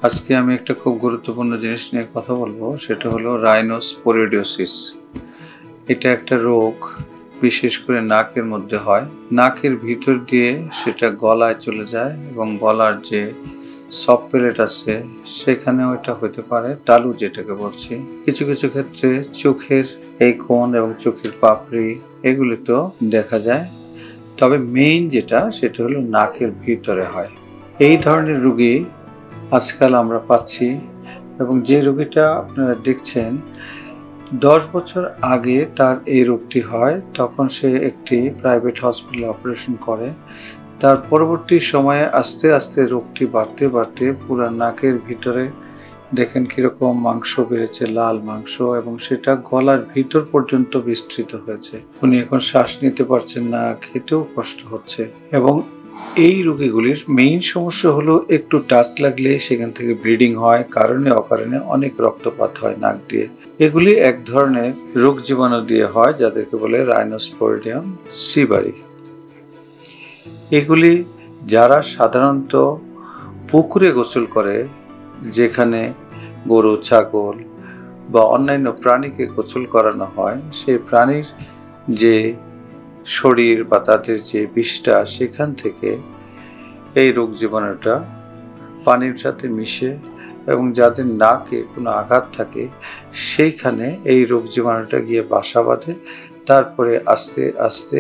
আজকে আমি একটা খুব গুরুত্বপূর্ণ জিনিস নিয়ে কথা বলবো, সেটা হলো রাইনোস্পোরিডিওসিস। এটা একটা রোগ, বিশেষ করে নাকের মধ্যে হয়। নাকের ভিতর দিয়ে সেটা গলায় চলে যায় এবং গলার যে সফট প্যালেট আছে সেখানেও এটা হতে পারে, তালু যেটাকে বলছি। কিছু কিছু ক্ষেত্রে চোখের এই কোণ এবং চোখের পাপড়ি এগুলিতেও দেখা যায়। তবে মেইন যেটা সেটা হলো নাকের ভিতরে হয়। এই ধরনের রোগী আজকাল আমরা পাচ্ছি, এবং যে রোগীটা আপনারা দেখছেন 10 বছর আগে তার এই রোগটি হয়, তখন সে একটি প্রাইভেট হসপিটালে অপারেশন করে। তার পরবর্তী সময়ে আস্তে আস্তে রোগটি বাড়তে বাড়তে পুরা নাকের ভিতরে দেখেন কিরকম মাংস বেড়েছে, লাল মাংস, এবং সেটা গলার ভিতর পর্যন্ত বিস্তৃত হয়েছে। উনি এখন শ্বাস নিতে পারছেন না, খেতেও কষ্ট হচ্ছে। এবং এই রোগীগুলির মেইন সমস্যা হলো একটু টাচ লাগলে সেখান থেকে ব্লিডিং হয়, কারণে অকারণে অনেক রক্তপাত হয় নাক দিয়ে। এগুলি এক ধরনের রোগ জীবাণু দিয়ে হয়, যাদেরকে বলে রাইনোস্পোরিডিয়াম সিবারি। এগুলি যারা সাধারণত পুকুরে গোসল করে, যেখানে গরু, ছাগল বা অন্যান্য প্রাণীকে গোসল করানো হয়, সেই প্রাণীর যে শরীর বা তাদের যে বিষটা, সেখান থেকে এই রোগ জীবাণুটা পানির সাথে মিশে, এবং যাদের নাকে কোনো আঘাত থাকে সেইখানে এই রোগ জীবাণুটা গিয়ে বাসা বাঁধে। তারপরে আস্তে আস্তে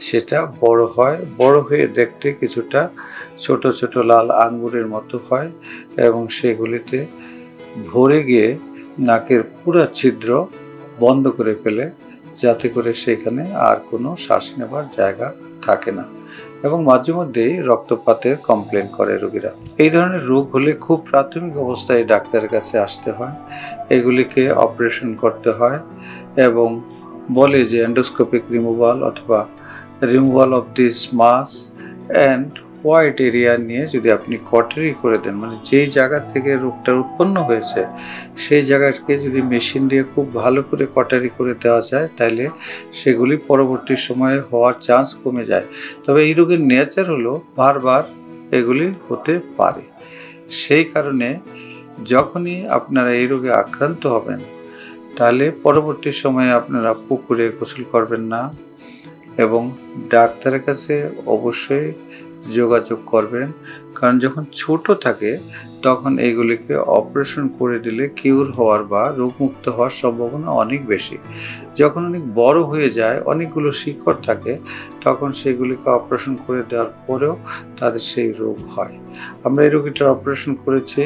সেটা বড় হয়, বড় হয়ে দেখতে কিছুটা ছোট ছোট লাল আঙ্গুরের মতো হয়, এবং সেগুলিতে ভরে গিয়ে নাকের পুরো ছিদ্র বন্ধ করে ফেলে, যাতে করে সেখানে আর কোনো শ্বাস নেবার জায়গা থাকে না। এবং মাঝে মধ্যেই রক্তপাতের কমপ্লেন করে রোগীরা। এই ধরনের রোগ হলে খুব প্রাথমিক অবস্থায় ডাক্তারের কাছে আসতে হয়, এগুলিকে অপারেশন করতে হয়, এবং বলে যে এন্ডোস্কোপিক রিমুভাল অথবা removal of this mass and white area নিয়ে যদি আপনি কটারি করে দেন, মানে যেই জায়গা থেকে রোগটা উৎপন্ন হয়েছে সেই জায়গাকে যদি মেশিন দিয়ে খুব ভালো করে কটারি করে দেওয়া যায়, তাহলে সেগুলি পরবর্তী সময়ে হওয়ার চান্স কমে যায়। তবে এই রোগের নেচার হলো বারবার এগুলি হতে পারে। সেই কারণে যখনই আপনারা এই রোগে আক্রান্ত হবেন, তাহলে পরবর্তী সময়ে আপনারা পুকুরে গোসল করবেন না, এবং ডাক্তারের কাছে অবশ্যই যোগাযোগ করবেন। কারণ যখন ছোট থাকে তখন এইগুলিকে অপারেশন করে দিলে কিউর হওয়ার বা রোগমুক্ত হওয়ার সম্ভাবনা অনেক বেশি। যখন অনেক বড় হয়ে যায়, অনেকগুলো শিকড় থাকে, তখন সেগুলিকে অপারেশন করে দেওয়ার পরেও তাদের সেই রোগ হয়। আমরা এই রোগীটার অপারেশন করেছি,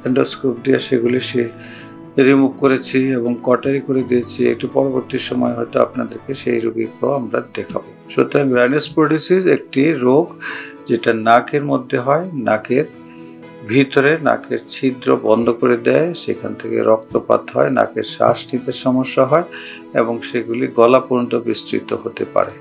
এন্ডোস্কোপ দিয়ে সেগুলি রিমুভ করেছি এবং কটারি করে দিয়েছি। একটু পরবর্তী সময় হয়তো আপনাদেরকে সেই রোগীকেও আমরা দেখাবো। সুতরাং রাইনোস্পোরিডিওসিস একটি রোগ যেটা নাকের মধ্যে হয়, নাকের ভিতরে নাকের ছিদ্র বন্ধ করে দেয়, সেখান থেকে রক্তপাত হয়, নাকের শ্বাস নিতে সমস্যা হয়, এবং সেগুলি গলা পর্যন্ত বিস্তৃত হতে পারে।